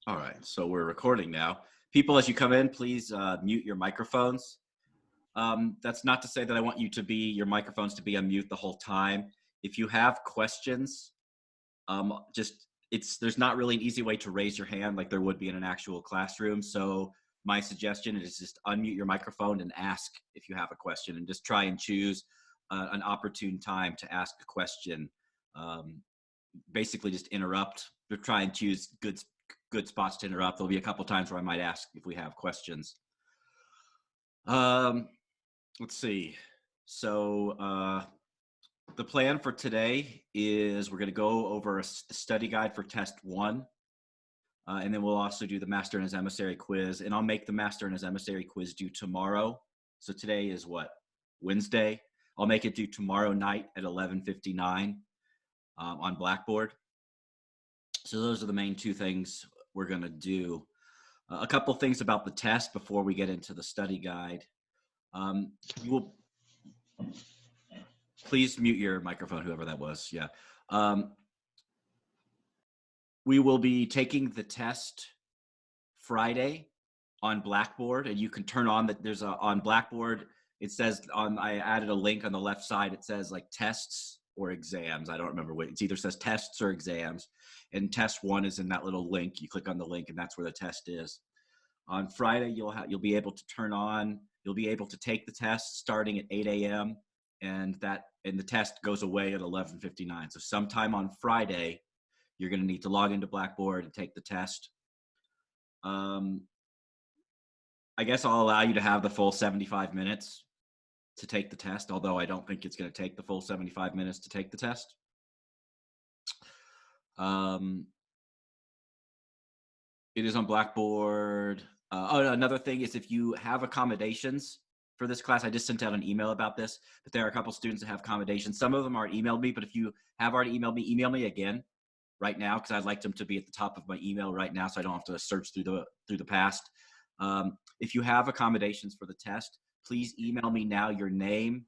All right, so we're recording now. People, as you come in, please mute your microphones. That's not to say that I want your microphones to be on mute the whole time. If you have questions, there's not really an easy way to raise your hand like there would be in an actual classroom. So my suggestion is just unmute your microphone and ask if you have a question, and just try and choose an opportune time to ask a question. Basically, just interrupt. But try and choose good spots to interrupt. There'll be a couple times where I might ask if we have questions. Let's see. So the plan for today is we're going to go over the study guide for test 1. And then we'll also do the master and his emissary quiz. And I'll make the master and his emissary quiz due tomorrow. So today is what? Wednesday. I'll make it due tomorrow night at 11:59 on Blackboard. So those are the main two things we're going to do. A couple things about the test before we get into the study guide. You will please mute your microphone, whoever that was. Yeah. We will be taking the test Friday on Blackboard, and you can turn on that. There's on Blackboard. It says I added a link on the left side. It says like tests or exams. I don't remember what. It either says tests or exams, and test 1 is in that little link. You click on the link, and that's where the test is. On Friday, you'll be able to turn on. You'll be able to take the test starting at 8 a.m. and the test goes away at 11:59. So sometime on Friday, you're going to need to log into Blackboard and take the test. I guess I'll allow you to have the full 75 minutes to take the test, although I don't think it's going to take the full 75 minutes to take the test. It is on Blackboard. Another thing is if you have accommodations for this class, I just sent out an email about this, but there are a couple students that have accommodations. Some of them already emailed me, but if you have already emailed me, email me again right now, because I'd like them to be at the top of my email right now so I don't have to search through the past. If you have accommodations for the test, please email me now your name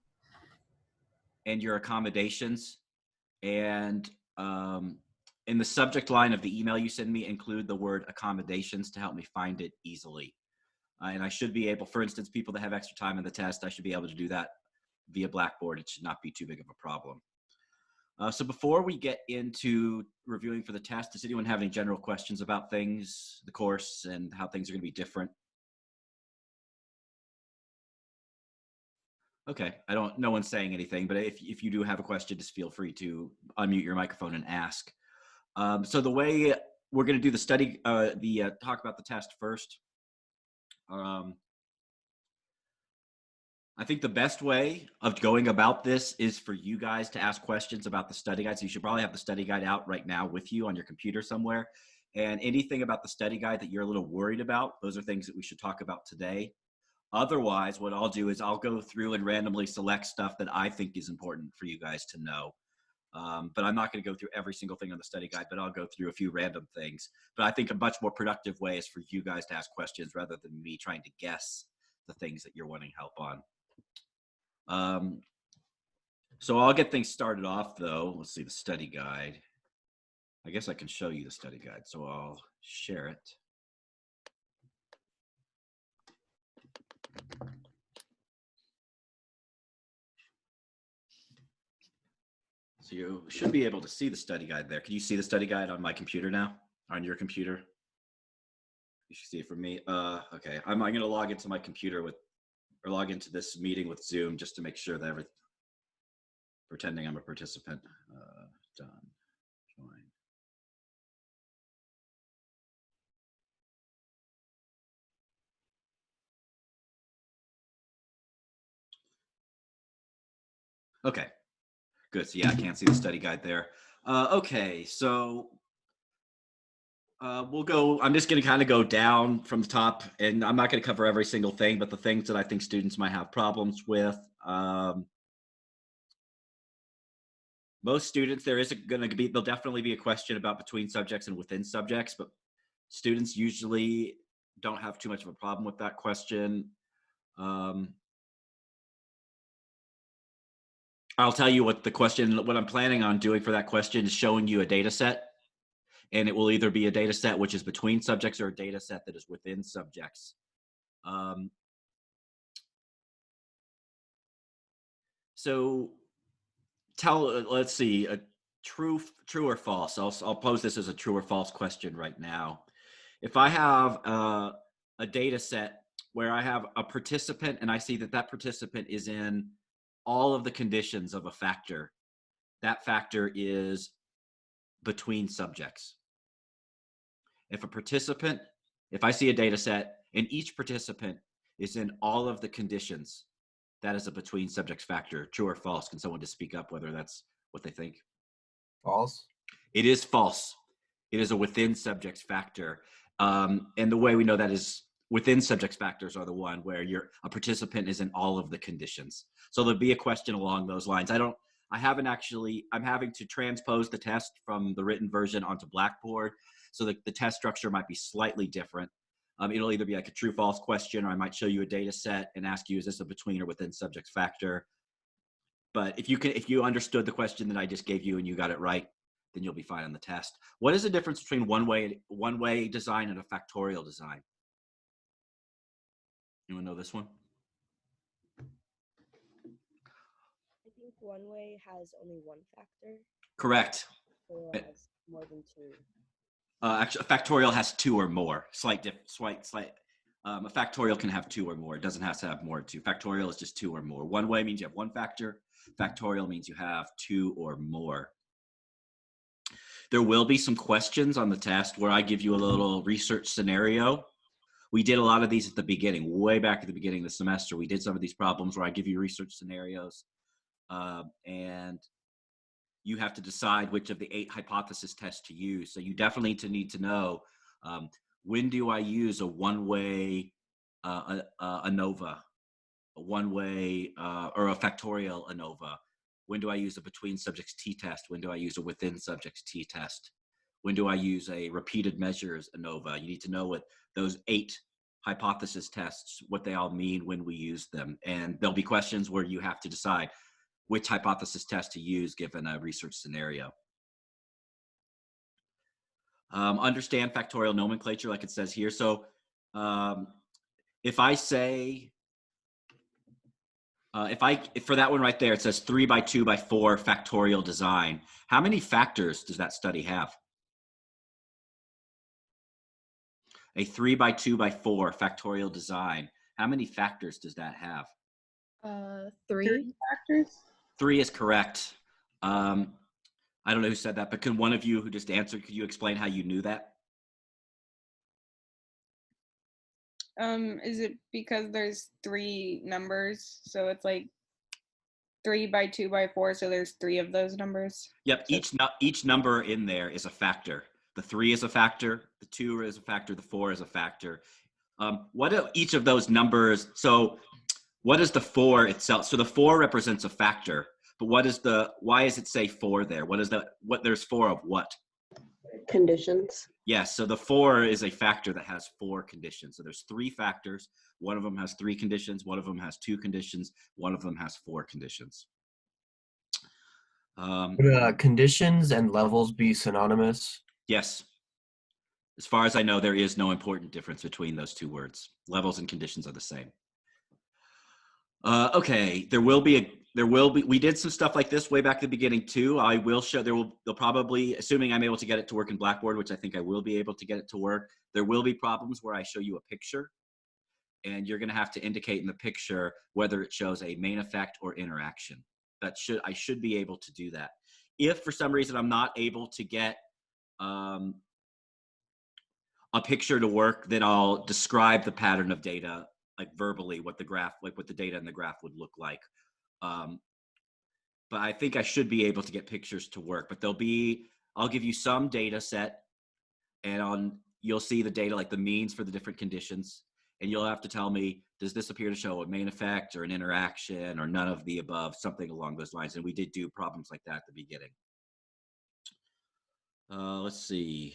and your accommodations, and in the subject line of the email you send me, include the word accommodations to help me find it easily. And I should be able, for instance, people that have extra time in the test, I should be able to do that via Blackboard. It should not be too big of a problem. So before we get into reviewing for the test, does anyone have any general questions about things, the course, and how things are going to be different? Okay, no one's saying anything, but if you do have a question, just feel free to unmute your microphone and ask. So the way we're going to do the study, talk about the test first. I think the best way of going about this is for you guys to ask questions about the study guide. So you should probably have the study guide out right now with you on your computer somewhere. And anything about the study guide that you're a little worried about, those are things that we should talk about today. Otherwise, what I'll do is I'll go through and randomly select stuff that I think is important for you guys to know. But I'm not going to go through every single thing on the study guide, but I'll go through a few random things. But I think a much more productive way is for you guys to ask questions rather than me trying to guess the things that you're wanting help on. So I'll get things started off though. Let's see the study guide. I guess I can show you the study guide, so I'll share it. So you should be able to see the study guide there. Can you see the study guide on my computer now? On your computer? You should see it from me. Okay, I'm going to log into my computer or log into this meeting with Zoom just to make sure that pretending I'm a participant. Done. Join. Okay, good. So yeah, I can't see the study guide there. Okay, so we'll go. I'm just going to kind of go down from the top, and I'm not going to cover every single thing, but the things that I think students might have problems with. Most students, there'll definitely be a question about between subjects and within subjects, but students usually don't have too much of a problem with that question. I'll tell you what I'm planning on doing for that question is showing you a data set. And it will either be a data set which is between subjects or a data set that is within subjects. So let's see, a true or false. I'll pose this as a true or false question right now. If I have a data set where I have a participant and I see that that participant is in all of the conditions of a factor, that factor is between subjects. If I see a data set and each participant is in all of the conditions, that is a between subjects factor. True or false? Can someone just speak up whether that's what they think? False. It is false. It is a within subjects factor. And the way we know that is within subjects factors are the one where a participant is in all of the conditions. So there'll be a question along those lines. I'm having to transpose the test from the written version onto Blackboard. So the test structure might be slightly different. It'll either be like a true false question, or I might show you a data set and ask you, is this a between or within subjects factor? But if you understood the question that I just gave you and you got it right, then you'll be fine on the test. What is the difference between one-way design and a factorial design? Anyone know this one? I think one way has only one factor. Correct. Or has more than two. Actually, a factorial has two or more. Slight. A factorial can have two or more. It doesn't have to have more than two. Factorial is just two or more. One way means you have one factor. Factorial means you have two or more. There will be some questions on the test where I give you a little research scenario. We did a lot of these at the beginning, way back at the beginning of the semester. We did some of these problems where I give you research scenarios, and you have to decide which of the 8 hypothesis tests to use. So you definitely need to know, when do I use a one-way ANOVA, a one-way or a factorial ANOVA? When do I use a between subjects t-test? When do I use a within subjects t-test? When do I use a repeated measures ANOVA? You need to know what those 8 hypothesis tests, what they all mean when we use them. And there'll be questions where you have to decide which hypothesis test to use given a research scenario. Understand factorial nomenclature like it says here. So if I say, if for that one right there, it says 3 by 2 by 4 factorial design. How many factors does that study have? A 3 by 2 by 4 factorial design. How many factors does that have? 3 factors. 3 is correct. I don't know who said that, but can one of you who just answered, could you explain how you knew that? Is it because there's 3 numbers, so it's like 3 by 2 by 4, so there's 3 of those numbers? Yep, So each number in there is a factor. The 3 is a factor, the 2 is a factor, the 4 is a factor. What are each of those numbers? So what is the 4 itself? So the 4 represents a factor, but why does it say 4 there? There's 4 of what? conditions. Yes, so the 4 is a factor that has 4 conditions. So there's 3 factors. One of them has 3 conditions. One of them has 2 conditions. One of them has 4 conditions. Would conditions and levels be synonymous? Yes. As far as I know, there is no important difference between those 2 words. Levels and conditions are the same. Okay, we did some stuff like this way back at the beginning too. I will show, they'll probably, assuming I'm able to get it to work in Blackboard, which I think I will be able to get it to work, there will be problems where I show you a picture and you're gonna have to indicate in the picture whether it shows a main effect or interaction. I should be able to do that. If for some reason I'm not able to get a picture to work, then I'll describe the pattern of data like verbally, what the data in the graph would look like. But I think I should be able to get pictures to work, but I'll give you some data set and you'll see the data like the means for the different conditions. And you'll have to tell me, does this appear to show a main effect or an interaction or none of the above, something along those lines. And we did do problems like that at the beginning. Let's see.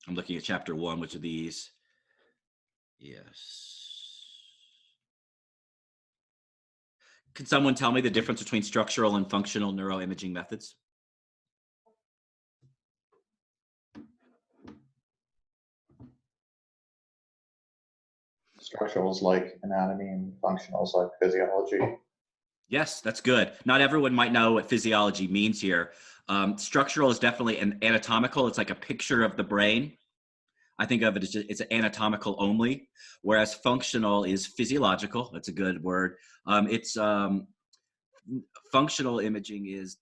I'm looking at chapter 1, which of these? Yes. Can someone tell me the difference between structural and functional neuroimaging methods? Structural is like anatomy and functional is like physiology. Yes, that's good. Not everyone might know what physiology means here. Structural is definitely an anatomical. It's like a picture of the brain. I think of it as just, it's anatomical only, whereas functional is physiological. That's a good word. Functional imaging is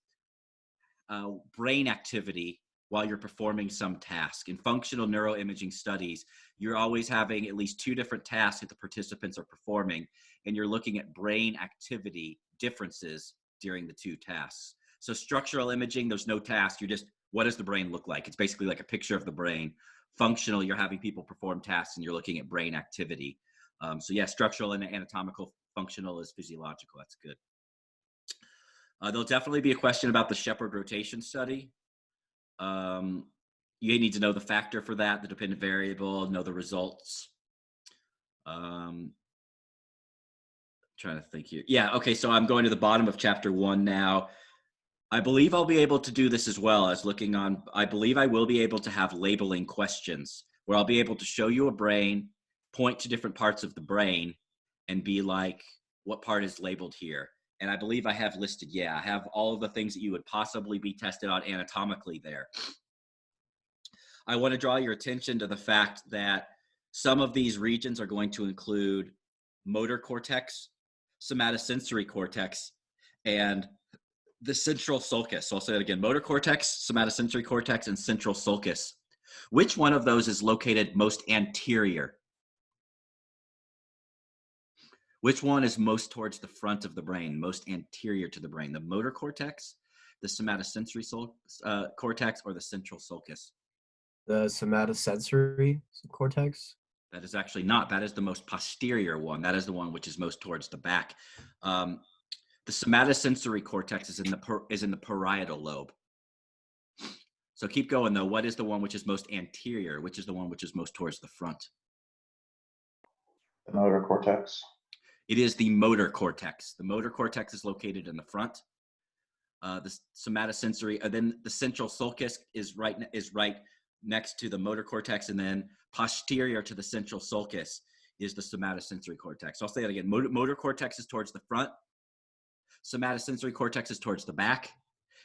brain activity while you're performing some task. In functional neuroimaging studies, you're always having at least 2 different tasks that the participants are performing, and you're looking at brain activity differences during the 2 tasks. So structural imaging, there's no task. You're just, what does the brain look like? It's basically like a picture of the brain. Functional, you're having people perform tasks and you're looking at brain activity. So yeah, structural and anatomical. Functional is physiological. That's good. There'll definitely be a question about the Shepherd rotation study. You need to know the factor for that, the dependent variable, know the results. Trying to think here. Yeah, okay, so I'm going to the bottom of chapter 1 now. I believe I'll be able to do this as well as looking on. I believe I will be able to have labeling questions where I'll be able to show you a brain, point to different parts of the brain, and be like, what part is labeled here? And I believe I have listed, yeah, I have all of the things that you would possibly be tested on anatomically there. I want to draw your attention to the fact that some of these regions are going to include motor cortex, somatosensory cortex, and the central sulcus. So I'll say it again, motor cortex, somatosensory cortex, and central sulcus. Which one of those is located most anterior? Which one is most towards the front of the brain, most anterior to the brain? The motor cortex, the somatosensory cortex, or the central sulcus? The somatosensory cortex. That is actually not. That is the most posterior one. That is the one which is most towards the back. The somatosensory cortex is in the parietal lobe. So keep going though. What is the one which is most anterior? Which is the one which is most towards the front? The motor cortex. It is the motor cortex. The motor cortex is located in the front. The somatosensory, then the central sulcus is right next to the motor cortex, and then posterior to the central sulcus is the somatosensory cortex. So I'll say that again. Motor cortex is towards the front. Somatosensory cortex is towards the back,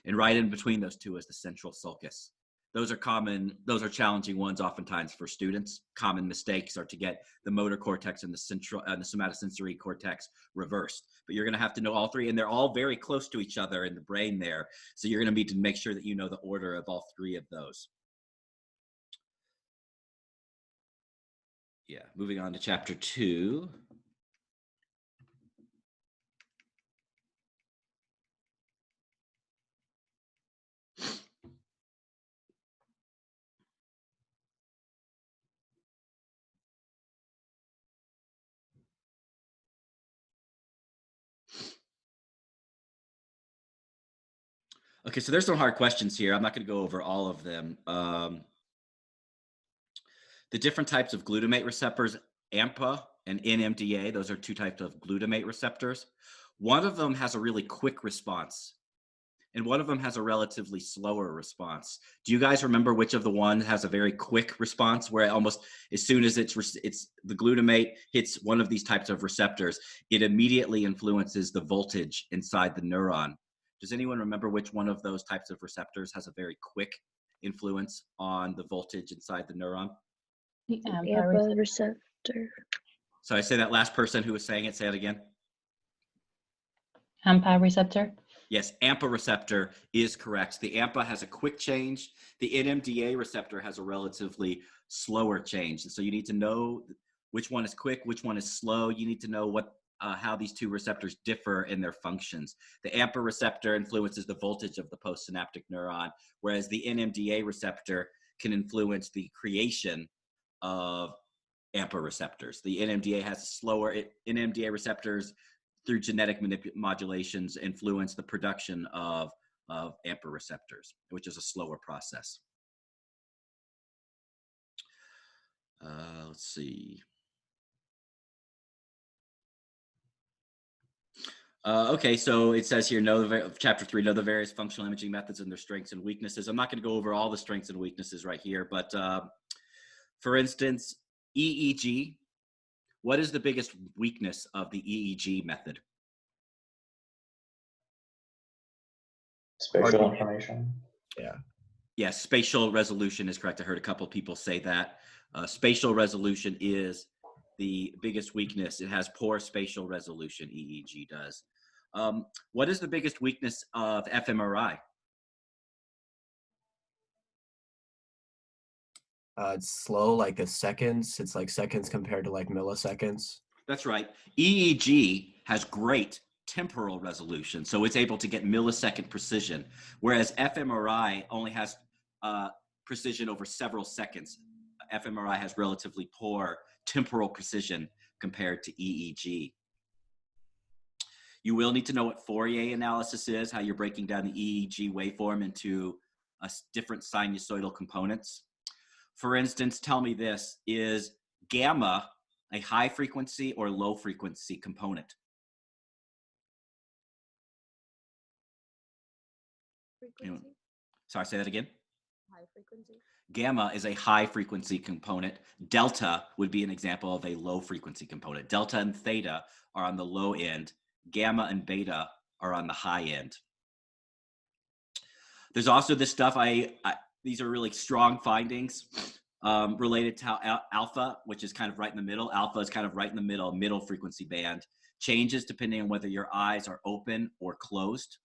and right in between those two is the central sulcus. Those are challenging ones oftentimes for students. Common mistakes are to get the motor cortex and the somatosensory cortex reversed. But you're going to have to know all 3, and they're all very close to each other in the brain there. So you're going to need to make sure that you know the order of all 3 of those. Yeah, moving on to chapter 2. Okay, so there's some hard questions here. I'm not going to go over all of them. The different types of glutamate receptors, AMPA and NMDA, those are 2 types of glutamate receptors. One of them has a really quick response, and one of them has a relatively slower response. Do you guys remember which of the one has a very quick response, where almost as soon as it's the glutamate hits one of these types of receptors, it immediately influences the voltage inside the neuron? Does anyone remember which one of those types of receptors has a very quick influence on the voltage inside the neuron? The AMPA receptor. So I say that last person who was saying it, say it again. AMPA receptor. Yes, AMPA receptor is correct. The AMPA has a quick change. The NMDA receptor has a relatively slower change. And so you need to know which one is quick, which one is slow. You need to know how these 2 receptors differ in their functions. The AMPA receptor influences the voltage of the postsynaptic neuron, whereas the NMDA receptor can influence the creation of AMPA receptors. The NMDA has a slower, NMDA receptors through genetic modulations influence the production of AMPA receptors, which is a slower process. Let's see. Okay, so it says here, chapter 3, know the various functional imaging methods and their strengths and weaknesses. I'm not going to go over all the strengths and weaknesses right here, but for instance, EEG. What is the biggest weakness of the EEG method? Spatial information. Yes, spatial resolution is correct. I heard a couple of people say that. Spatial resolution is the biggest weakness. It has poor spatial resolution, EEG does. What is the biggest weakness of fMRI? It's slow, like a seconds. It's like seconds compared to like milliseconds. That's right. EEG has great temporal resolution, so it's able to get millisecond precision, whereas fMRI only has precision over several seconds. fMRI has relatively poor temporal precision compared to EEG. You will need to know what Fourier analysis is, how you're breaking down the EEG waveform into different sinusoidal components. For instance, tell me this, is gamma a high frequency or low frequency component? Frequency, Sorry, say that again. high frequency. Gamma is a high frequency component. Delta would be an example of a low frequency component. Delta and theta are on the low end. Gamma and beta are on the high end. There's also this stuff, these are really strong findings related to how alpha, which is kind of right in the middle. Alpha is kind of right in the middle frequency band. Changes depending on whether your eyes are open or closed.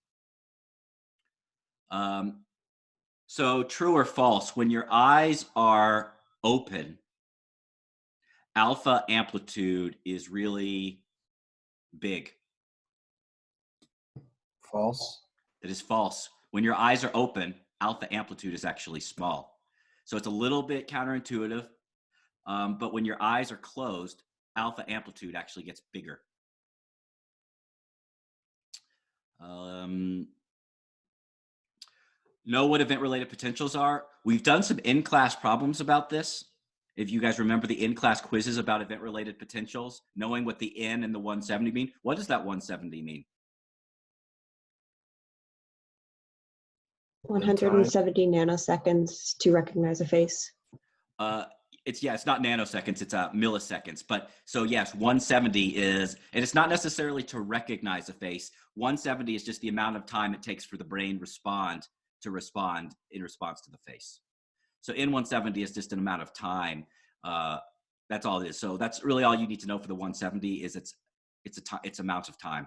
So true or false, when your eyes are open, alpha amplitude is really big. False. That is false. When your eyes are open, alpha amplitude is actually small. So it's a little bit counterintuitive, but when your eyes are closed, alpha amplitude actually gets bigger. Know what event-related potentials are. We've done some in-class problems about this. If you guys remember the in-class quizzes about event-related potentials, knowing what the N and the 170 mean. What does that 170 mean? 170 nanoseconds to recognize a face. It's not nanoseconds, it's milliseconds. But so yes, 170 is, and it's not necessarily to recognize a face. 170 is just the amount of time it takes for the brain to respond in response to the face. So N170 is just an amount of time. That's all it is. So that's really all you need to know for the 170 is it's amount of time.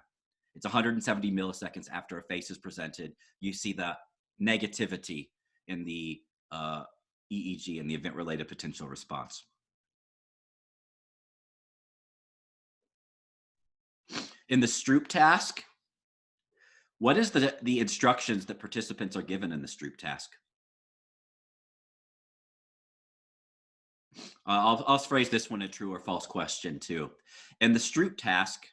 It's 170 milliseconds after a face is presented. You see the negativity in the EEG and the event-related potential response. In the Stroop task, what is the instructions that participants are given in the Stroop task? I'll phrase this one a true or false question too. In the Stroop task,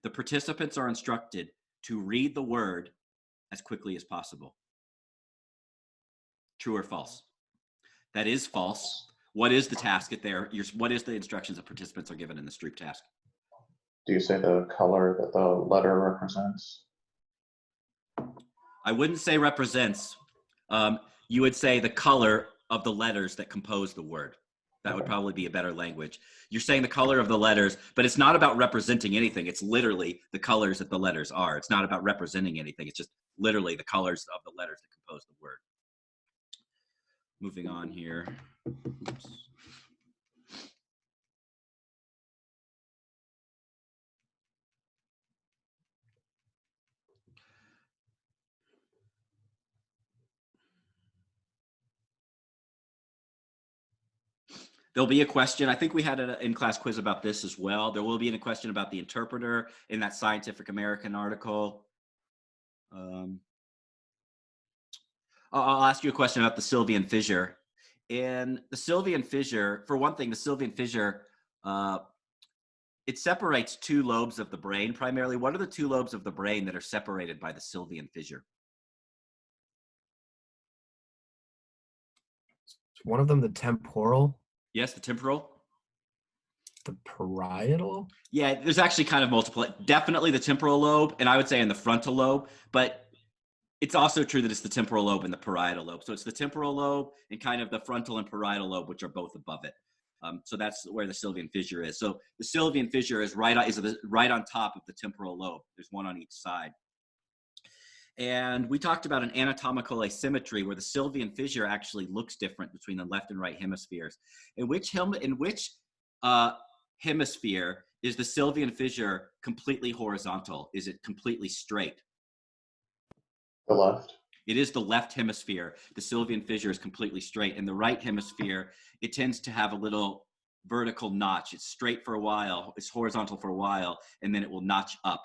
the participants are instructed to read the word as quickly as possible. True or false? That is false. What is the task what is the instructions that participants are given in the Stroop task? Do you say the color that the letter represents? I wouldn't say represents. You would say the color of the letters that compose the word. That would probably be a better language. You're saying the color of the letters, but it's not about representing anything. It's literally the colors that the letters are. It's not about representing anything. It's just literally the colors of the letters that compose the word. Moving on here. Oops. There'll be a question. I think we had an in-class quiz about this as well. There will be a question about the interpreter in that Scientific American article. I'll ask you a question about the Sylvian fissure. In the Sylvian fissure, for one thing, the Sylvian fissure, it separates two lobes of the brain primarily. What are the two lobes of the brain that are separated by the Sylvian fissure? One of them, the temporal. Yes, the temporal. the parietal? Yeah, there's actually kind of multiple, definitely the temporal lobe, and I would say in the frontal lobe, but it's also true that it's the temporal lobe and the parietal lobe. So it's the temporal lobe and kind of the frontal and parietal lobe, which are both above it. So that's where the sylvian fissure is. So the sylvian fissure is right on top of the temporal lobe. There's one on each side. And we talked about an anatomical asymmetry where the sylvian fissure actually looks different between the left and right hemispheres. In which hemisphere is the sylvian fissure completely horizontal? Is it completely straight? The left. It is the left hemisphere. The sylvian fissure is completely straight. In the right hemisphere, it tends to have a little vertical notch. It's straight for a while, it's horizontal for a while, and then it will notch up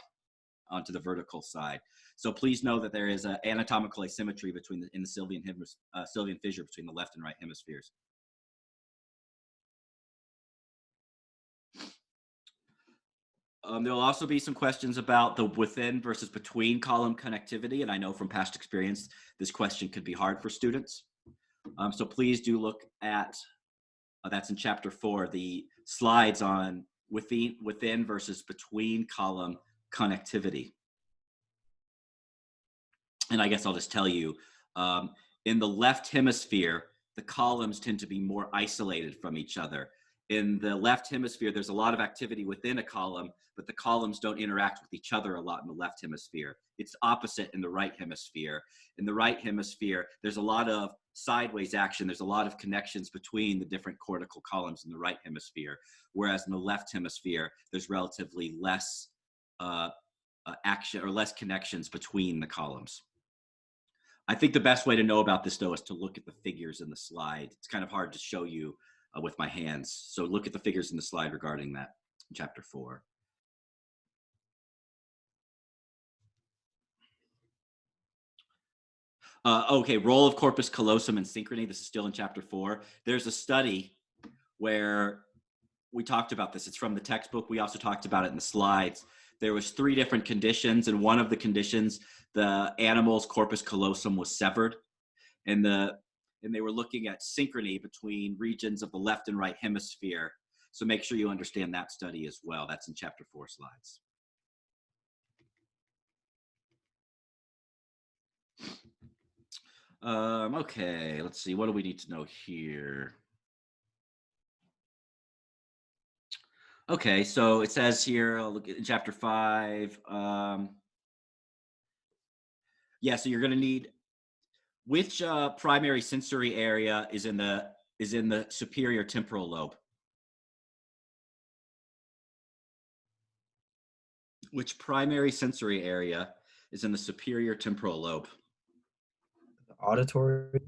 onto the vertical side. So please know that there is an anatomical asymmetry in the sylvian fissure between the left and right hemispheres. There'll also be some questions about the within versus between column connectivity, and I know from past experience this question could be hard for students. So please do look at, that's in chapter 4, the slides on within versus between column connectivity. And I guess I'll just tell you, in the left hemisphere, the columns tend to be more isolated from each other. In the left hemisphere, there's a lot of activity within a column, but the columns don't interact with each other a lot in the left hemisphere. It's opposite in the right hemisphere. In the right hemisphere, there's a lot of sideways action. There's a lot of connections between the different cortical columns in the right hemisphere, whereas in the left hemisphere, there's relatively less action or less connections between the columns. I think the best way to know about this, though, is to look at the figures in the slide. It's kind of hard to show you with my hands. So look at the figures in the slide regarding that in chapter 4. Okay, role of corpus callosum in synchrony. This is still in chapter 4. There's a study where we talked about this. It's from the textbook. We also talked about it in the slides. There was 3 different conditions, and one of the conditions, the animal's corpus callosum was severed, and they were looking at synchrony between regions of the left and right hemisphere. So make sure you understand that study as well. That's in chapter 4 slides. Okay, let's see. What do we need to know here? Okay, so it says here, I'll look at chapter 5. Yeah, so you're going to need which primary sensory area is in the superior temporal lobe? Which primary sensory area is in the superior temporal lobe? Auditory.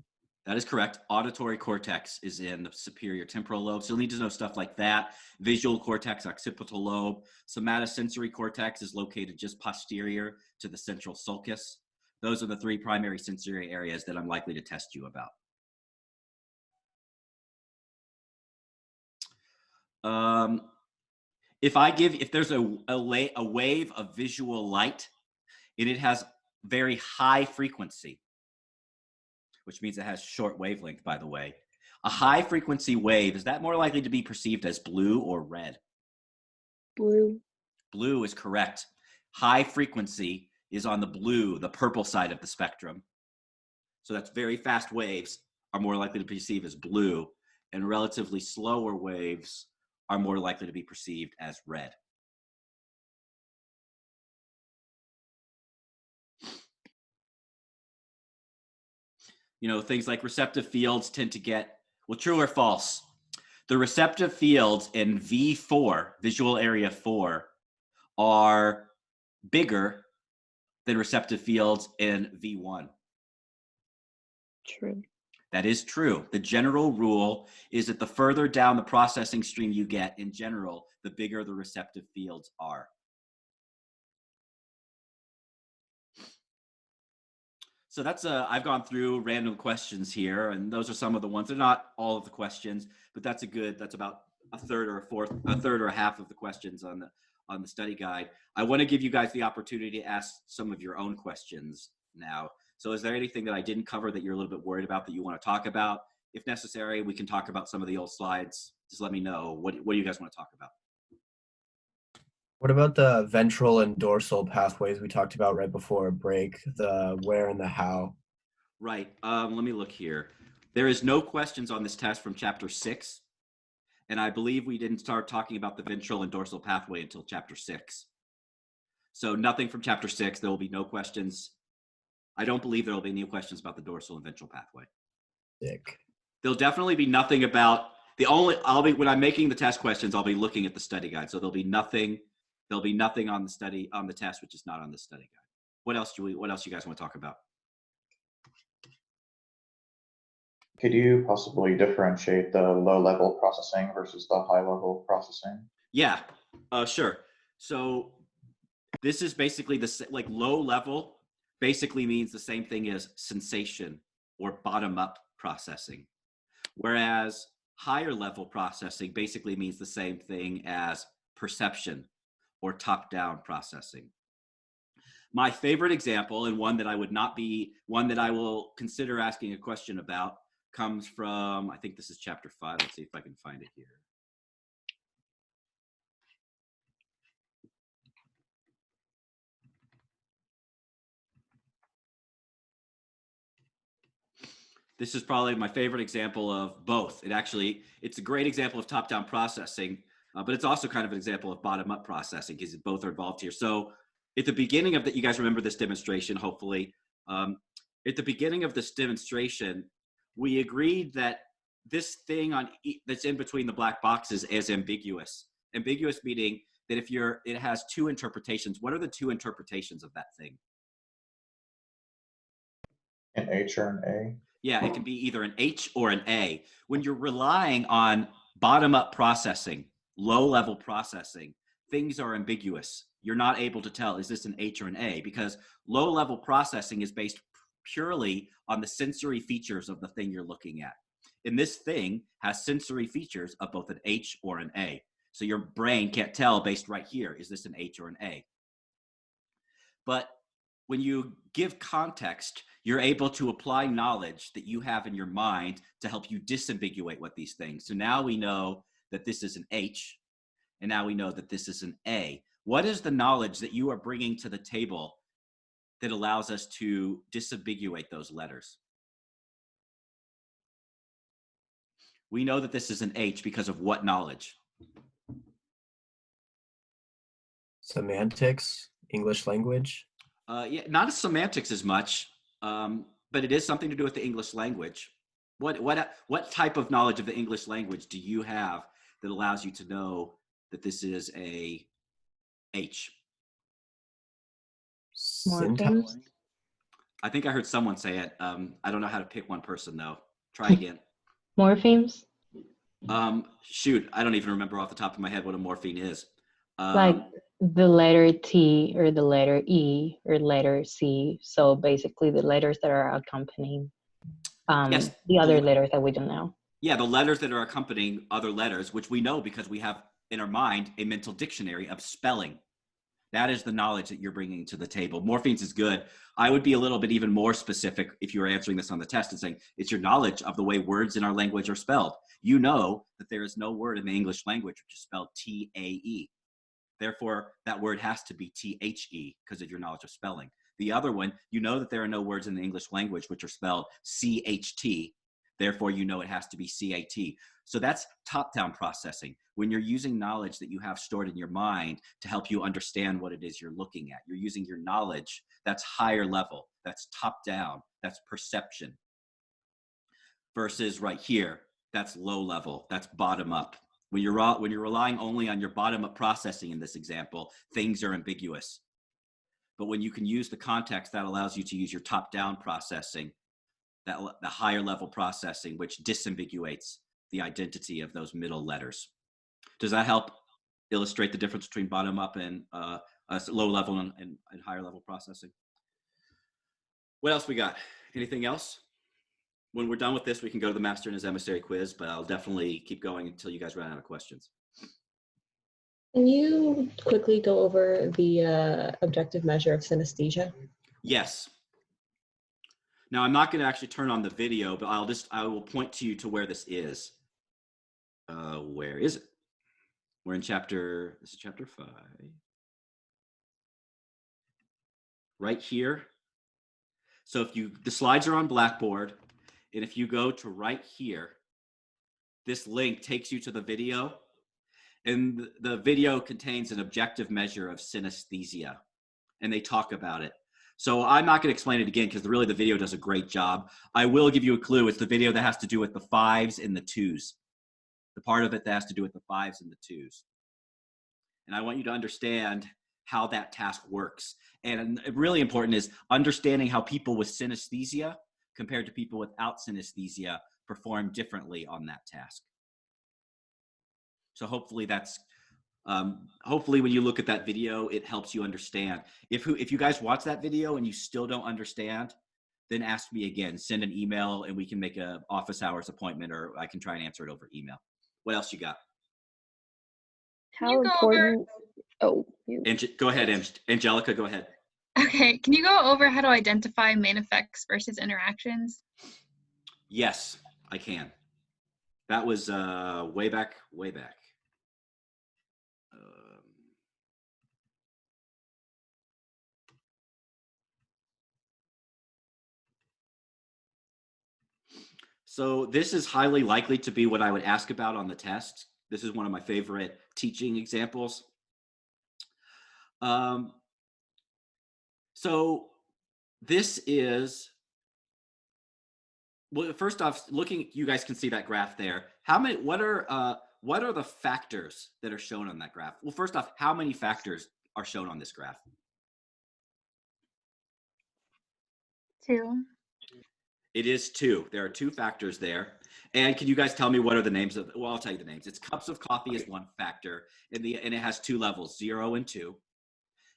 That is correct. Auditory cortex is in the superior temporal lobe. So you'll need to know stuff like that. Visual cortex, occipital lobe. Somatosensory cortex is located just posterior to the central sulcus. Those are the 3 primary sensory areas that I'm likely to test you about. If there's a wave of visual light and it has very high frequency, which means it has short wavelength, by the way. A high frequency wave, is that more likely to be perceived as blue or red? Blue. Blue is correct. High frequency is on the blue, the purple side of the spectrum. So that's very fast waves are more likely to be perceived as blue, and relatively slower waves are more likely to be perceived as red. You know, things like receptive fields tend to get, well, true or false? The receptive fields in V4, visual area 4, are bigger than receptive fields in V1. True. That is true. The general rule is that the further down the processing stream you get, in general, the bigger the receptive fields are. So that's I've gone through random questions here, and those are some of the ones. They're not all of the questions, but that's about a third or a half of the questions on the study guide. I want to give you guys the opportunity to ask some of your own questions now. So is there anything that I didn't cover that you're a little bit worried about that you want to talk about? If necessary, we can talk about some of the old slides. Just let me know. What do you guys want to talk about? What about the ventral and dorsal pathways we talked about right before a break, the where and the how? Right. Let me look here. There is no questions on this test from chapter 6. And I believe we didn't start talking about the ventral and dorsal pathway until chapter 6. So nothing from chapter 6. There will be no questions. I don't believe there will be any questions about the dorsal and ventral pathway. Sick. There'll definitely be nothing about when I'm making the test questions, I'll be looking at the study guide. So there'll be nothing on the test, which is not on the study guide. What else you guys want to talk about? Could you possibly differentiate the low-level processing versus the high-level processing? Yeah, sure. So this is basically like low level basically means the same thing as sensation or bottom up processing. Whereas higher level processing basically means the same thing as perception or top down processing. My favorite example, and one that I will consider asking a question about, comes from, I think this is chapter 5. Let's see if I can find it here. This is probably my favorite example of both. It's a great example of top-down processing, but it's also kind of an example of bottom-up processing because both are involved here. So at the beginning of you guys remember this demonstration, hopefully. At the beginning of this demonstration, we agreed that this thing that's in between the black boxes is ambiguous. Ambiguous meaning that it has two interpretations. What are the two interpretations of that thing? An H or an A? Yeah, it can be either an H or an A. When you're relying on bottom-up processing, low-level processing, things are ambiguous. You're not able to tell, is this an H or an A? Because low-level processing is based purely on the sensory features of the thing you're looking at. And this thing has sensory features of both an H or an A. So your brain can't tell based right here, is this an H or an A? But when you give context, you're able to apply knowledge that you have in your mind to help you disambiguate what these things. So now we know that this is an H, and now we know that this is an A. What is the knowledge that you are bringing to the table that allows us to disambiguate those letters? We know that this is an H because of what knowledge? Semantics, English language. Yeah, not as semantics as much, but it is something to do with the English language. What type of knowledge of the English language do you have that allows you to know that this is a H? Syntax. I think I heard someone say it. I don't know how to pick one person though. Try again. Morphemes? Shoot, I don't even remember off the top of my head what a morpheme is. Like the letter T or the letter E or letter C. So basically the letters that are accompanying Yes, the other letters that we don't know. Yeah, the letters that are accompanying other letters, which we know because we have in our mind a mental dictionary of spelling. That is the knowledge that you're bringing to the table. Morphemes is good. I would be a little bit even more specific if you were answering this on the test and saying, it's your knowledge of the way words in our language are spelled. You know that there is no word in the English language which is spelled T-A-E. Therefore, that word has to be T-H-E because of your knowledge of spelling. The other one, you know that there are no words in the English language which are spelled C-H-T. Therefore, you know it has to be C-A-T. So that's top-down processing. When you're using knowledge that you have stored in your mind to help you understand what it is you're looking at. You're using your knowledge. That's higher level. That's top-down. That's perception. Versus right here, that's low level. That's bottom-up. When you're relying only on your bottom-up processing in this example, things are ambiguous. But when you can use the context, that allows you to use your top-down processing, the higher level processing, which disambiguates the identity of those middle letters. Does that help illustrate the difference between bottom-up and low level and higher level processing? What else we got? Anything else? When we're done with this, we can go to the master and his emissary quiz, but I'll definitely keep going until you guys run out of questions. Can you quickly go over the objective measure of synesthesia? Yes. Now I'm not going to actually turn on the video, but I will point to you to where this is. Where is it? We're in this is chapter 5. right here. So if the slides are on Blackboard, and if you go to right here, this link takes you to the video, and the video contains an objective measure of synesthesia, and they talk about it. So I'm not going to explain it again because really the video does a great job. I will give you a clue. It's the video that has to do with the 5s and the 2s. The part of it that has to do with the 5s and the 2s. And I want you to understand how that task works. And really important is understanding how people with synesthesia compared to people without synesthesia perform differently on that task. So hopefully that's, hopefully when you look at that video, it helps you understand. If you guys watch that video and you still don't understand, then ask me again, send an email and we can make a office hours appointment, or I can try and answer it over email. What else you got? How important? Oh, Go ahead, Angelica, go ahead. Okay, can you go over how to identify main effects versus interactions? Yes, I can. That was way back. So this is highly likely to be what I would ask about on the test. This is one of my favorite teaching examples. So this is, well, first off, you guys can see that graph there. What are the factors that are shown on that graph? Well, first off, how many factors are shown on this graph? 2. It is 2. There are 2 factors there. And can you guys tell me what are the names of, well, I'll tell you the names. It's cups of coffee is one factor, and it has 2 levels, 0 and 2.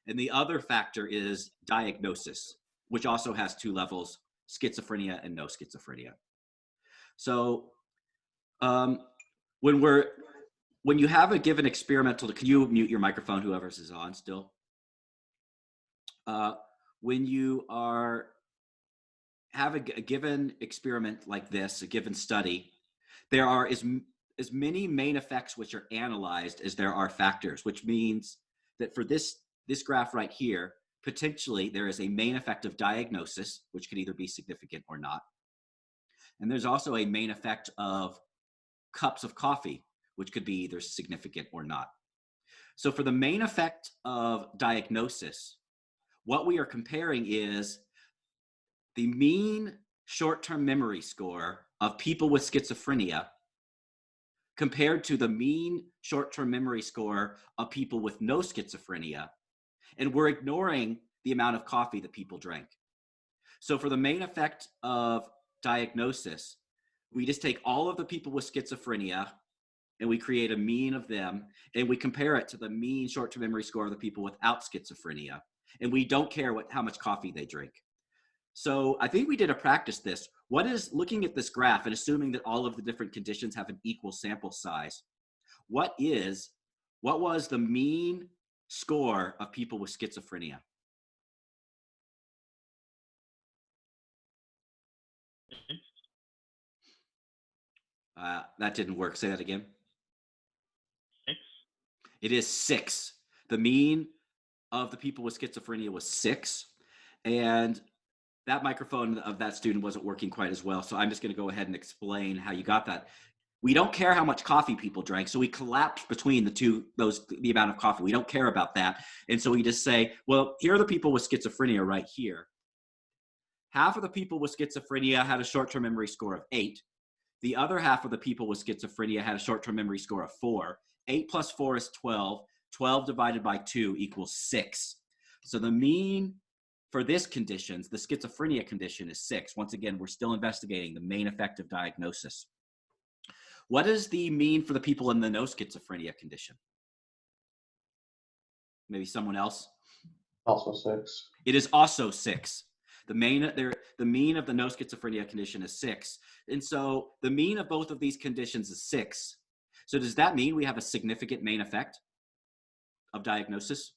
And the other factor is diagnosis, which also has 2 levels, schizophrenia and no schizophrenia. So when you have a given experimental, can you mute your microphone, whoever's is on still? When you have a given experiment like this, a given study, there are as many main effects which are analyzed as there are factors, which means that for this graph right here, potentially there is a main effect of diagnosis, which could either be significant or not. And there's also a main effect of cups of coffee, which could be either significant or not. So for the main effect of diagnosis, what we are comparing is the mean short-term memory score of people with schizophrenia compared to the mean short-term memory score of people with no schizophrenia. And we're ignoring the amount of coffee that people drank. So for the main effect of diagnosis, we just take all of the people with schizophrenia and we create a mean of them, and we compare it to the mean short-term memory score of the people without schizophrenia. And we don't care how much coffee they drink. So I think we did a practice this. What is, looking at this graph and assuming that all of the different conditions have an equal sample size, what was the mean score of people with schizophrenia? That didn't work. Say that again. 6. It is 6. The mean of the people with schizophrenia was 6. And that microphone of that student wasn't working quite as well. So I'm just going to go ahead and explain how you got that. We don't care how much coffee people drank. So we collapsed between the amount of coffee. We don't care about that. And so we just say, well, here are the people with schizophrenia right here. Half of the people with schizophrenia had a short-term memory score of 8. The other half of the people with schizophrenia had a short-term memory score of 4. 8 plus 4 is 12. 12 divided by 2 equals 6. So the mean for this condition, the schizophrenia condition, is 6. Once again, we're still investigating the main effect of diagnosis. What is the mean for the people in the no schizophrenia condition? Maybe someone else? Also 6. It is also 6. The mean of the no schizophrenia condition is 6. And so the mean of both of these conditions is 6. So does that mean we have a significant main effect of diagnosis?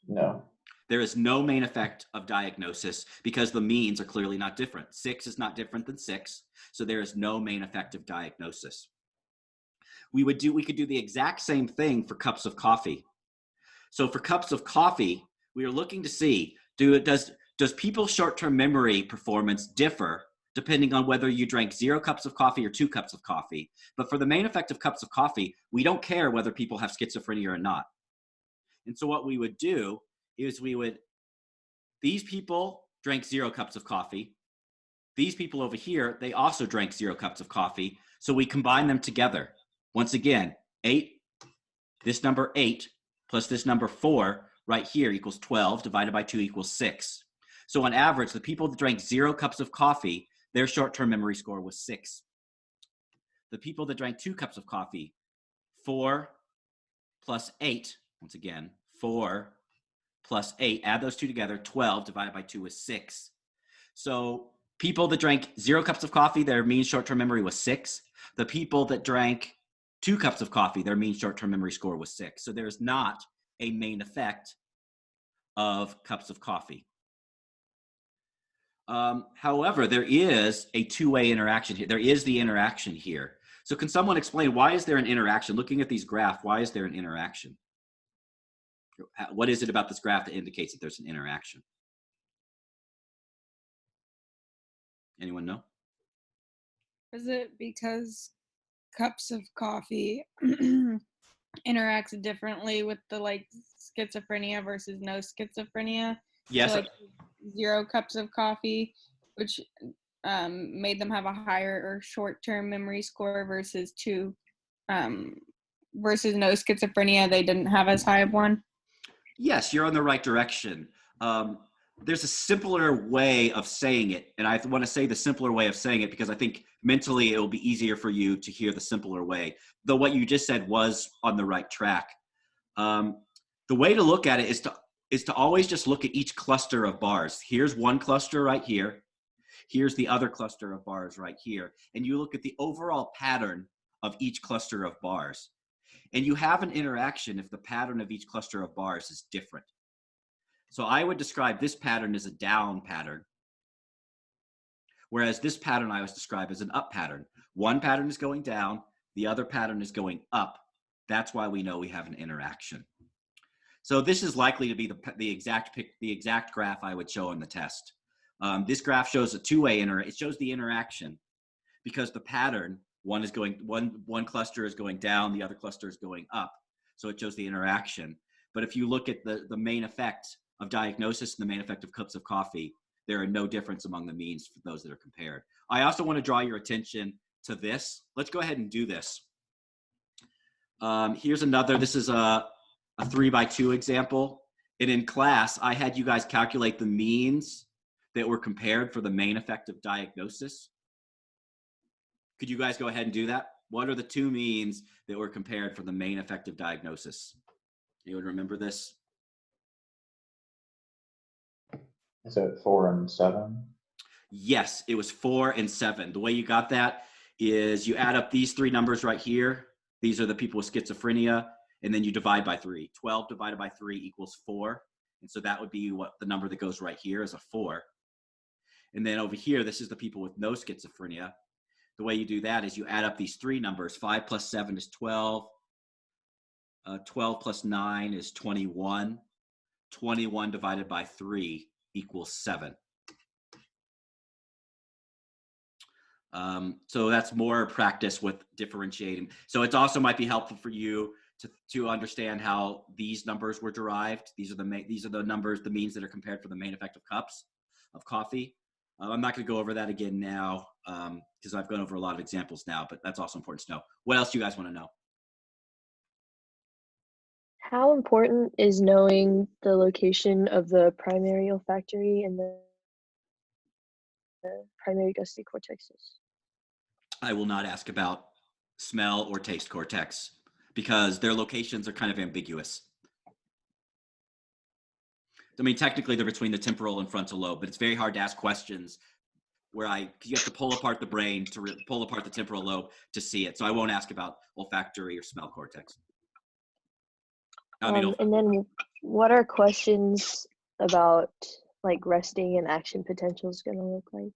No. There is no main effect of diagnosis because the means are clearly not different. 6 is not different than 6, so there is no main effect of diagnosis. We could do the exact same thing for cups of coffee. So for cups of coffee, we are looking to see, does people's short-term memory performance differ depending on whether you drank 0 cups of coffee or 2 cups of coffee. But for the main effect of cups of coffee, we don't care whether people have schizophrenia or not. And so what we would do is these people drank 0 cups of coffee. These people over here, they also drank 0 cups of coffee. So we combine them together. Once again, 8, this number 8 plus this number 4 right here equals 12 divided by 2 equals 6. So on average, the people that drank 0 cups of coffee, their short-term memory score was 6. The people that drank 2 cups of coffee, 4 plus 8, once again, 4 plus 8, add those two together, 12 divided by 2 is 6. So people that drank 0 cups of coffee, their mean short-term memory was 6. The people that drank 2 cups of coffee, their mean short-term memory score was 6. So there's not a main effect of cups of coffee. However, there is a two-way interaction here. There is the interaction here. So can someone explain, why is there an interaction? Looking at these graphs, why is there an interaction? What is it about this graph that indicates that there's an interaction? Anyone know? Is it because cups of coffee interacts differently with the like schizophrenia versus no schizophrenia? Yes. So like 0 cups of coffee, which made them have a higher or short-term memory score versus versus no schizophrenia, they didn't have as high of one. Yes, you're on the right direction. There's a simpler way of saying it, and I want to say the simpler way of saying it because I think mentally it will be easier for you to hear the simpler way. Though what you just said was on the right track. The way to look at it is to always just look at each cluster of bars. Here's one cluster right here. Here's the other cluster of bars right here. And you look at the overall pattern of each cluster of bars. And you have an interaction if the pattern of each cluster of bars is different. So I would describe this pattern as a down pattern, whereas this pattern I was described as an up pattern. One pattern is going down, the other pattern is going up. That's why we know we have an interaction. So this is likely to be the exact graph I would show in the test. This graph shows a two-way it shows the interaction because the pattern, one cluster is going down, the other cluster is going up. So it shows the interaction. But if you look at the main effect of diagnosis and the main effect of cups of coffee, there are no difference among the means for those that are compared. I also want to draw your attention to this. Let's go ahead and do this. Here's another, this is a 3x2 example. And in class, I had you guys calculate the means that were compared for the main effect of diagnosis. Could you guys go ahead and do that? What are the two means that were compared for the main effect of diagnosis? Anyone remember this? Is it 4 and 7? Yes, it was 4 and 7. The way you got that is you add up these three numbers right here. These are the people with schizophrenia, and then you divide by 3. 12 divided by 3 equals 4. And so that would be what the number that goes right here is a 4. And then over here, this is the people with no schizophrenia. The way you do that is you add up these three numbers. 5 plus 7 is 12. 12 plus 9 is 21. 21 divided by 3 equals 7. So that's more practice with differentiating. So it also might be helpful for you to understand how these numbers were derived. These are the numbers, the means that are compared for the main effect of cups of coffee. I'm not going to go over that again now because I've gone over a lot of examples now, but that's also important to know. What else do you guys want to know? How important is knowing the location of the primary olfactory and the primary gusty cortexes? I will not ask about smell or taste cortex because their locations are kind of ambiguous. I mean, technically they're between the temporal and frontal lobe, but it's very hard to ask questions where you have to pull apart the brain to pull apart the temporal lobe to see it. So I won't ask about olfactory or smell cortex. And then what are questions about like resting and action potentials going to look like?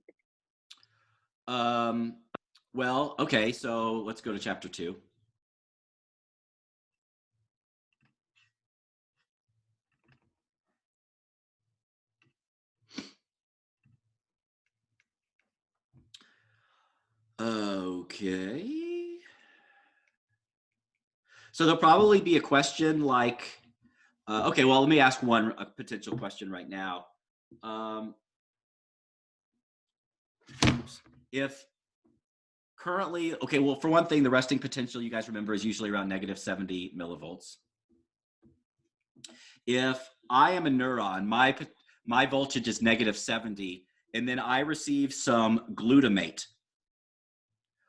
Well, okay, so let's go to chapter 2. Okay. So there'll probably be a question like, okay, well, let me ask a potential question right now. If currently, okay, well, for one thing, the resting potential, you guys remember, is usually around negative 70 millivolts. If I am a neuron, my voltage is negative 70, and then I receive some glutamate,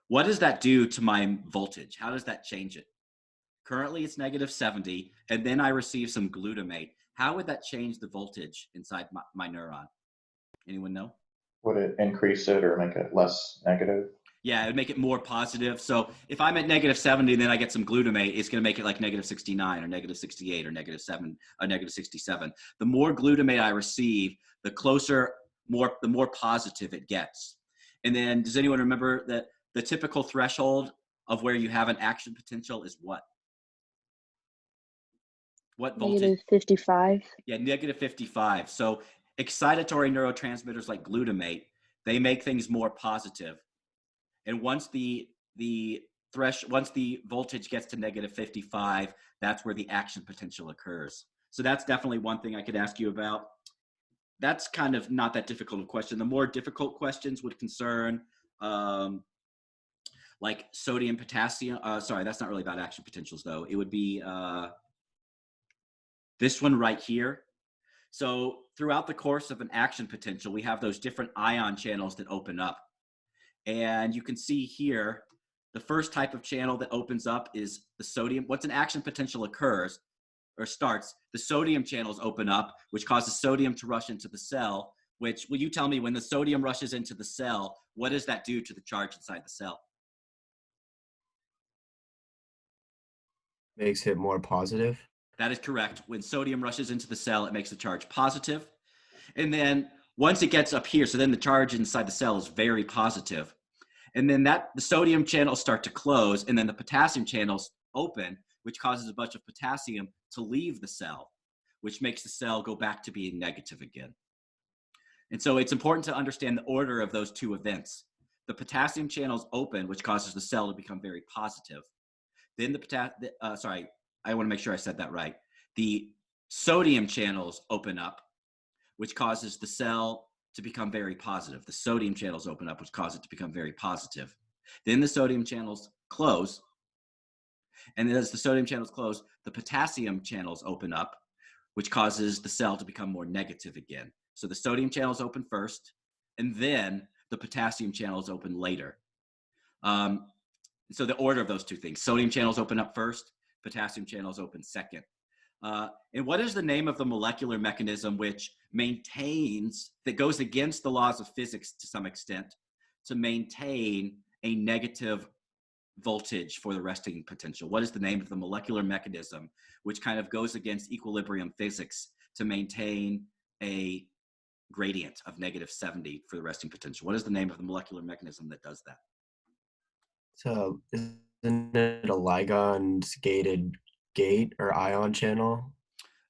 what does that do to my voltage? How does that change it? Currently, it's negative 70, and then I receive some glutamate. How would that change the voltage inside my neuron? Anyone know? Would it increase it or make it less negative? Yeah, it would make it more positive. So if I'm at negative 70 and then I get some glutamate, it's going to make it like negative 69 or negative 68 or negative 7 or negative 67. The more glutamate I receive, the more positive it gets. And then does anyone remember that the typical threshold of where you have an action potential is what? What voltage? Negative 55. Yeah, negative 55. So excitatory neurotransmitters like glutamate, they make things more positive. And once the voltage gets to negative 55, that's where the action potential occurs. So that's definitely one thing I could ask you about. That's kind of not that difficult of a question. The more difficult questions would concern like sodium, potassium. Sorry, that's not really about action potentials though. It would be this one right here. So throughout the course of an action potential, we have those different ion channels that open up. And you can see here, the first type of channel that opens up is the sodium. Once an action potential occurs or starts, the sodium channels open up, which causes sodium to rush into the cell, which, will you tell me, when the sodium rushes into the cell, what does that do to the charge inside the cell? Makes it more positive. That is correct. When sodium rushes into the cell, it makes the charge positive. And then once it gets up here, so then the charge inside the cell is very positive. And then the sodium channels start to close, and then the potassium channels open, which causes a bunch of potassium to leave the cell, which makes the cell go back to being negative again. And so it's important to understand the order of those two events. The potassium channels open, which causes the cell to become very positive. Then I want to make sure I said that right. The sodium channels open up, which causes the cell to become very positive. The sodium channels open up, which cause it to become very positive. Then the sodium channels close. And then as the sodium channels close, the potassium channels open up, which causes the cell to become more negative again. So the sodium channels open first, and then the potassium channels open later. So the order of those two things, sodium channels open up first, potassium channels open second. And what is the name of the molecular mechanism which that goes against the laws of physics to some extent to maintain a negative voltage for the resting potential? What is the name of the molecular mechanism which kind of goes against equilibrium physics to maintain a gradient of negative 70 for the resting potential? What is the name of the molecular mechanism that does that? So isn't it a Ligand-gated gate or ion channel?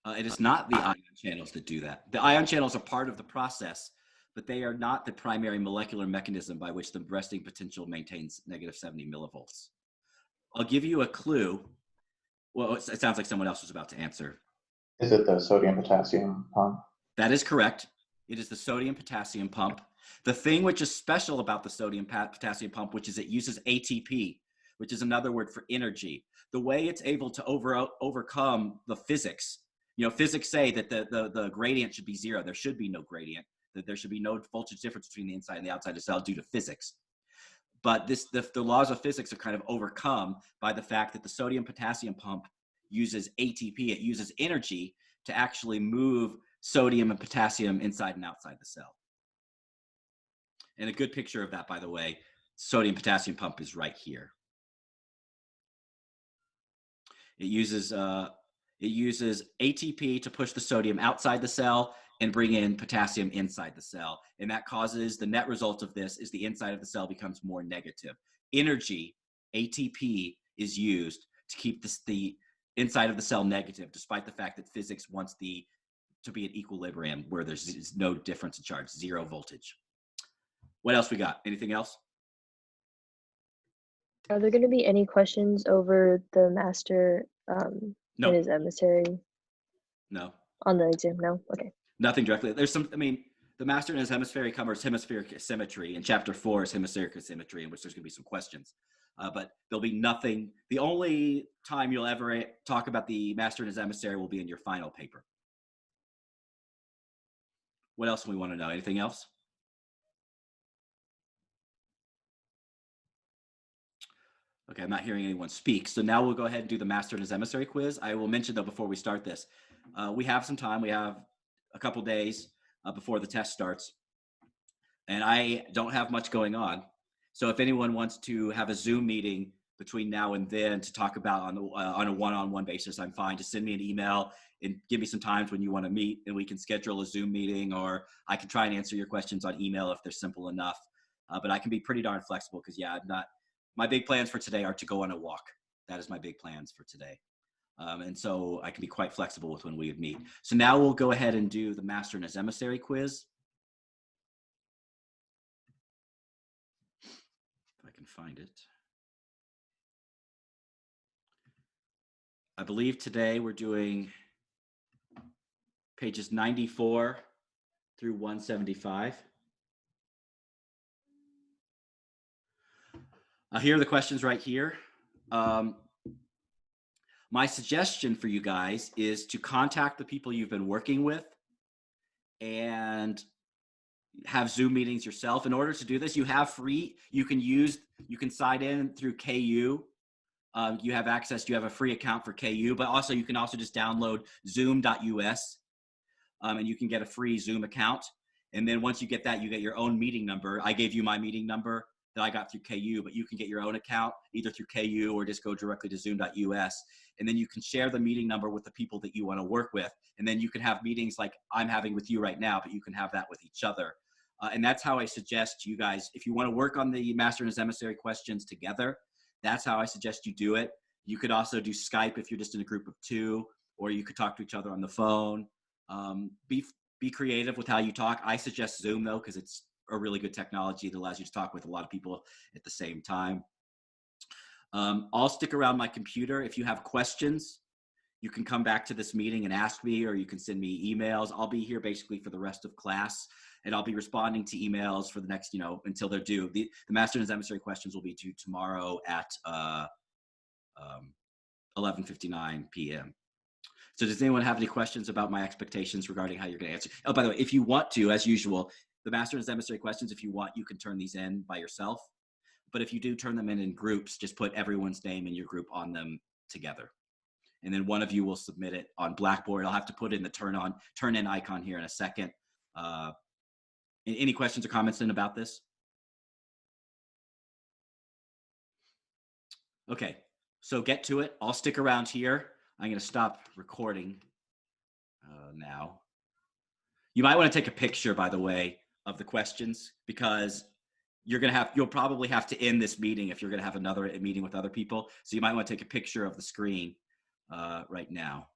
It is not the ion channels that do that. The ion channels are part of the process, but they are not the primary molecular mechanism by which the resting potential maintains negative 70 millivolts. I'll give you a clue. Well, it sounds like someone else was about to answer. Is it the sodium-potassium pump? That is correct. It is the sodium-potassium pump. The thing which is special about the sodium-potassium pump, which is it uses ATP, which is another word for energy. The way it's able to overcome the physics, physics say that the gradient should be zero. There should be no gradient, that there should be no voltage difference between the inside and the outside of the cell due to physics. But the laws of physics are kind of overcome by the fact that the sodium-potassium pump uses ATP. It uses energy to actually move sodium and potassium inside and outside the cell. And a good picture of that, by the way, sodium-potassium pump is right here. It uses ATP to push the sodium outside the cell and bring in potassium inside the cell. And that causes, the net result of this is the inside of the cell becomes more negative. Energy, ATP, is used to keep the inside of the cell negative, despite the fact that physics wants to be at equilibrium where there's no difference in charge, zero voltage. What else we got? Anything else? Are there going to be any questions over the master and No, his emissary no, on the exam? No? Okay. nothing directly. There's some, I mean, the master and his emissary covers hemispheric symmetry, and chapter 4 is hemispheric symmetry, in which there's going to be some questions. But there'll be nothing. The only time you'll ever talk about the master and his emissary will be in your final paper. What else do we want to know? Anything else? Okay, I'm not hearing anyone speak. So now we'll go ahead and do the master and his emissary quiz. I will mention though, before we start this, we have some time. We have a couple days before the test starts. And I don't have much going on. So if anyone wants to have a Zoom meeting between now and then to talk about on a one-on-one basis, I'm fine. Just send me an email and give me some times when you want to meet, and we can schedule a Zoom meeting, or I can try and answer your questions on email if they're simple enough. But I can be pretty darn flexible because, yeah, my big plans for today are to go on a walk. That is my big plans for today. And so I can be quite flexible with when we would meet. So now we'll go ahead and do the master and his emissary quiz. If I can find it. I believe today we're doing pages 94 through 175. Here are the questions right here. My suggestion for you guys is to contact the people you've been working with and have Zoom meetings yourself. In order to do this, you can sign in through KU. You have access, you have a free account for KU, but also you can also just download zoom.us and you can get a free Zoom account. And then once you get that, you get your own meeting number. I gave you my meeting number that I got through KU, but you can get your own account either through KU or just go directly to zoom.us. And then you can share the meeting number with the people that you want to work with. And then you can have meetings like I'm having with you right now, but you can have that with each other. And that's how I suggest you guys, if you want to work on the master and his emissary questions together, that's how I suggest you do it. You could also do Skype if you're just in a group of 2, or you could talk to each other on the phone. Be creative with how you talk. I suggest Zoom though, because it's a really good technology that allows you to talk with a lot of people at the same time. I'll stick around my computer. If you have questions, you can come back to this meeting and ask me, or you can send me emails. I'll be here basically for the rest of class, and I'll be responding to emails for the next, until they're due. The master and his emissary questions will be due tomorrow at 11:59 p.m. So does anyone have any questions about my expectations regarding how you're going to answer? Oh, by the way, if you want to, as usual, the master and his emissary questions, if you want, you can turn these in by yourself. But if you do turn them in groups, just put everyone's name in your group on them together. And then one of you will submit it on Blackboard. I'll have to put in the turn in icon here in a second. Any questions or comments then about this? Okay, so get to it. I'll stick around here. I'm going to stop recording now. You might want to take a picture, by the way, of the questions, because you'll probably have to end this meeting if you're going to have another meeting with other people. So you might want to take a picture of the screen right now.